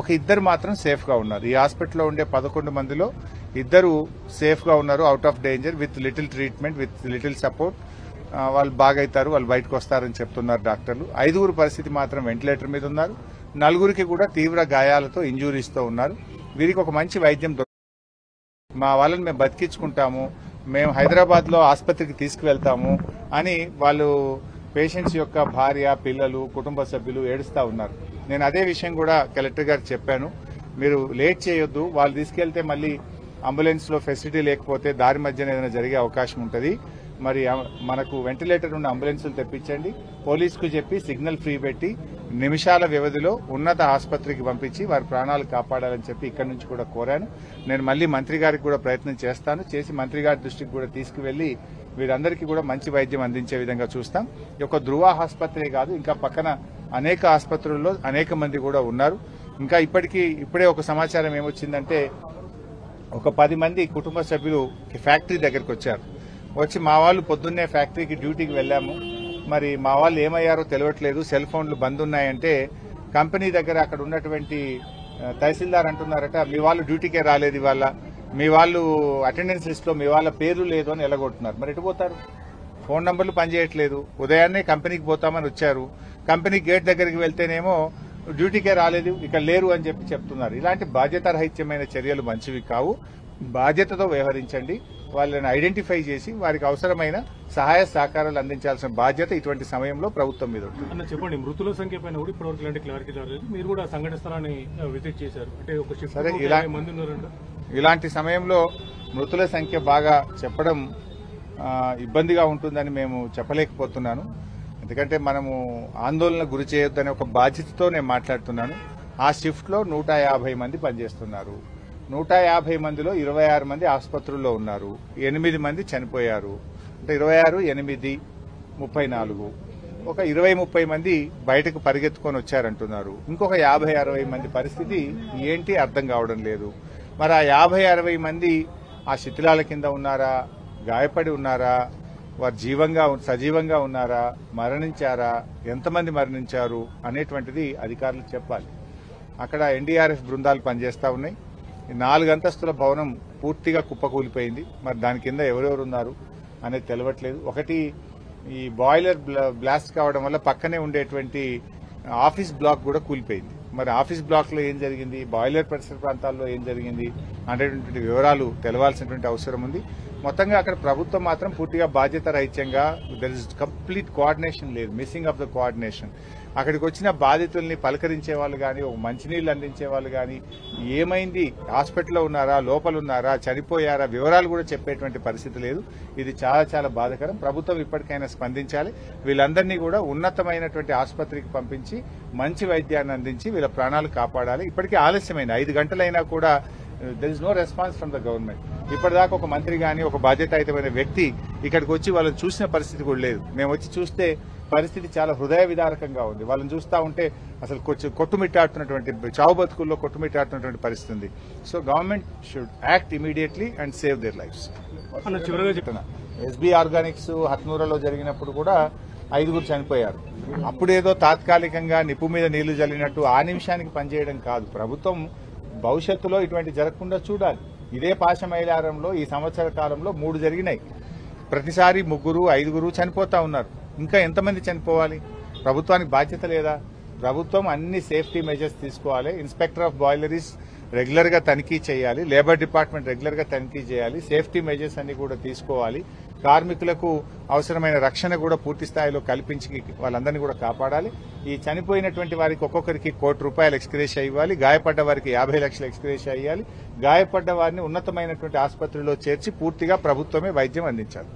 ఒక ఇద్దరు మాత్రం సేఫ్గా ఉన్నారు. ఈ హాస్పిటల్లో ఉండే 11 మందిలో ఇద్దరు సేఫ్గా ఉన్నారు, out of danger, with little treatment, with little support. వాళ్ళు బాగైతారు, వాళ్ళు బయటకు వస్తారని చెప్తున్నారు డాక్టర్లు. 5గురు పరిస్థితి మాత్రం వెంటిలేటర్ మీద ఉన్నారు. 4గురికి కూడా తీవ్ర గాయాలతో ఇంజురీస్తో ఉన్నారు. వీరికి ఒక మంచి వైద్యం మా వాళ్ళని మేము బతికించుకుంటాము, మేము హైదరాబాద్లో ఆసుపత్రికి తీసుకువెళ్తాము అని వాళ్ళు పేషెంట్స్ యొక్క భార్య, పిల్లలు, కుటుంబ సభ్యులు ఏడుస్తూ ఉన్నారు. నేను అదే విషయం కూడా కలెక్టర్ గారికి చెప్పాను. మీరు లేట్ చేయొద్దు, వాళ్ళు తీసుకెళ్తే మళ్ళీ అంబులెన్స్లో ఫెసిలిటీ లేకపోతే దారి మధ్యన ఏదైనా జరిగే అవకాశం ఉంటుంది. మరి మనకు వెంటిలేటర్ ఉన్న అంబులెన్సులు తెప్పించండి, పోలీసుకు చెప్పి సిగ్నల్ ఫ్రీ పెట్టి నిమిషాల వ్యవధిలో ఉన్నత ఆసుపత్రికి పంపించి వారి ప్రాణాలు కాపాడాలని చెప్పి ఇక్కడి నుంచి కూడా కోరాను. నేను మళ్ళీ మంత్రి గారికి కూడా ప్రయత్నం చేస్తాను, చేసి మంత్రి గారి దృష్టికి కూడా తీసుకువెళ్లి వీరందరికీ కూడా మంచి వైద్యం అందించే విధంగా చూస్తాం. ఈ యొక్క ధృవ ఆసుపత్రే కాదు, ఇంకా పక్కన అనేక ఆసుపత్రుల్లో అనేక మంది కూడా ఉన్నారు. ఇంకా ఇప్పుడే ఒక సమాచారం ఏమొచ్చిందంటే ఒక 10 మంది కుటుంబ సభ్యులు ఫ్యాక్టరీ దగ్గరికి వచ్చారు. వచ్చి మా వాళ్ళు పొద్దున్నే ఫ్యాక్టరీకి డ్యూటీకి వెళ్ళాము, మరి మా వాళ్ళు ఏమయ్యారో తెలియట్లేదు, సెల్ ఫోన్లు బంద్ ఉన్నాయంటే కంపెనీ దగ్గర అక్కడ ఉన్నటువంటి తహసీల్దార్ అంటున్నారట, మీ వాళ్ళు డ్యూటీకే రాలేదు ఇవాళ, మీ వాళ్ళు అటెండెన్స్ లిస్ట్లో మీ వాళ్ళ పేర్లు లేదు అని ఎలగొట్టున్నారు. మరి ఎటు పోతారు? ఫోన్ నంబర్లు పనిచేయట్లేదు. ఉదయాన్నే కంపెనీకి పోతామని వచ్చారు, కంపెనీ గేట్ దగ్గరికి వెళ్తేనేమో డ్యూటీకే రాలేదు, ఇక్కడ లేరు అని చెప్పి చెప్తున్నారు. ఇలాంటి బాధ్యతారహిత్యమైన చర్యలు మంచివి కావు. బాధ్యతతో వ్యవహరించండి, వాళ్ళని ఐడెంటిఫై చేసి వారికి అవసరమైన సహాయ సహకారాలు అందించాల్సిన బాధ్యత ఇటువంటి సమయంలో ప్రభుత్వం మీద ఉంటుంది. అన్న చెప్పండి, మృతుల సంఖ్య పైన కూడా ఇప్పటివరకు ఇలాంటి క్లారిటీ రాలేదు. మీరు కూడా సంఘటన స్థలాన్ని విజిట్ చేశారు, అంటే ఒక సరే, మంది ఉన్నారంట. ఇలాంటి సమయంలో మృతుల సంఖ్య బాగా చెప్పడం ఇబ్బందిగా ఉంటుందని మేము చెప్పలేకపోతున్నాను. ఎందుకంటే మనము ఆందోళన గురి చేయొద్దనే ఒక బాధ్యతతో నేను మాట్లాడుతున్నాను. ఆ షిఫ్ట్లో 150 మంది పనిచేస్తున్నారు. 150 మందిలో 26 మంది ఆసుపత్రుల్లో ఉన్నారు, 8 మంది చనిపోయారు. అంటే 26, 8, 34, ఒక 20-30 మంది బయటకు పరిగెత్తుకొని వచ్చారంటున్నారు. ఇంకొక 50-60 మంది పరిస్థితి ఏంటి అర్థం కావడం లేదు. మరి ఆ 50-60 మంది ఆ శిథిలాల కింద ఉన్నారా, గాయపడి ఉన్నారా, వారు సజీవంగా ఉన్నారా, మరణించారా, ఎంతమంది మరణించారు అనేటువంటిది అధికారులు చెప్పాలి. అక్కడ ఎన్డీఆర్ఎఫ్ బృందాలు పనిచేస్తూ ఉన్నాయి. 4 అంతస్తుల భవనం పూర్తిగా కుప్పకూలిపోయింది. మరి దాని కింద ఎవరెవరు ఉన్నారు అనేది తెలియట్లేదు. ఒకటి, ఈ బాయిలర్ బ్లాస్ట్ కావడం వల్ల పక్కనే ఉండేటువంటి ఆఫీస్ బ్లాక్ కూడా కూలిపోయింది. మరి ఆఫీస్ బ్లాక్ లో ఏం జరిగింది, బాయిలర్ పరిసర ప్రాంతాల్లో ఏం జరిగింది అనేటువంటి వివరాలు తెలవాల్సినటువంటి అవసరం ఉంది. మొత్తంగా అక్కడ ప్రభుత్వం మాత్రం పూర్తిగా బాధ్యత రహిత్యంగా, దర్ ఇస్ కంప్లీట్ కోఆర్డినేషన్ లేదు, మిస్సింగ్ ఆఫ్ ద కోఆర్డినేషన్. అక్కడికి వచ్చిన బాధితుల్ని పలకరించే వాళ్ళు కానీ, ఒక మంచినీళ్ళు అందించే వాళ్ళు కానీ, ఏమైంది, హాస్పిటల్లో ఉన్నారా, లోపల ఉన్నారా, చనిపోయారా, వివరాలు కూడా చెప్పేటువంటి పరిస్థితి లేదు. ఇది చాలా చాలా బాధాకరం. ప్రభుత్వం ఇప్పటికైనా స్పందించాలి. వీళ్ళందరినీ కూడా ఉన్నతమైనటువంటి ఆసుపత్రికి పంపించి మంచి వైద్యాన్ని అందించి వీళ్ళ ప్రాణాలు కాపాడాలి. ఇప్పటికీ ఆలస్యమైంది, 5 గంటలైనా కూడా there is no response from the government. ఇప్పటిదాకా ఒక మంత్రి కానీ, ఒక బాధ్యతాయుతమైన వ్యక్తి ఇక్కడికి వచ్చి వాళ్ళని చూసిన పరిస్థితి కూడా లేదు. మేము వచ్చి చూస్తే పరిస్థితి చాలా హృదయ విదారకంగా ఉంది. వాళ్ళని చూస్తూ ఉంటే అసలు కొట్టుమిట్టాడుతున్నటువంటి, చావు బతుకుల్లో కొట్టుమిట్టాడుతున్నటువంటి పరిస్థితి ఉంది. So government should act immediately and save there lifes. చివరిగా చెప్తున్నా, ఎస్బీ ఆర్గానిక్స్ హత్నూరాలో జరిగినప్పుడు కూడా 5గురు చనిపోయారు. అప్పుడేదో తాత్కాలికంగా నిప్పు మీద నీళ్లు జల్లినట్టు ఆ నిమిషానికి పనిచేయడం కాదు. ప్రభుత్వం భవిష్యత్తులో ఇటువంటి జరగకుండా చూడాలి. ఇదే పాశమైలారంలో ఈ సంవత్సర కాలంలో 3 జరిగినాయి. ప్రతిసారి 3, 5 చనిపోతా ఉన్నారు. ఇంకా ఎంతమంది చనిపోవాలి? ప్రభుత్వానికి బాధ్యత లేదా? ప్రభుత్వం అన్ని సేఫ్టీ మెజర్స్ తీసుకోవాలి. ఇన్స్పెక్టర్ ఆఫ్ బాయిలరీస్ రెగ్యులర్ గా తనిఖీ చేయాలి, లేబర్ డిపార్ట్మెంట్ రెగ్యులర్ గా తనిఖీ చేయాలి, సేఫ్టీ మెజర్స్ అన్ని కూడా తీసుకోవాలి. కార్మికులకు అవసరమైన రక్షణ కూడా పూర్తి స్థాయిలో కల్పించి వాళ్ళందరినీ కూడా కాపాడాలి. ఈ చనిపోయినటువంటి వారికి ఒక్కొక్కరికి ₹1,00,00,000 ఎక్స్గ్రేషియా ఇవ్వాలి, గాయపడ్డ వారికి 50 లక్షల ఎక్స్గ్రేషియా ఇవ్వాలి, గాయపడ్డ వారిని ఉన్నతమైనటువంటి ఆసుపత్రిలో చేర్చి పూర్తిగా ప్రభుత్వమే వైద్యం అందించాలి.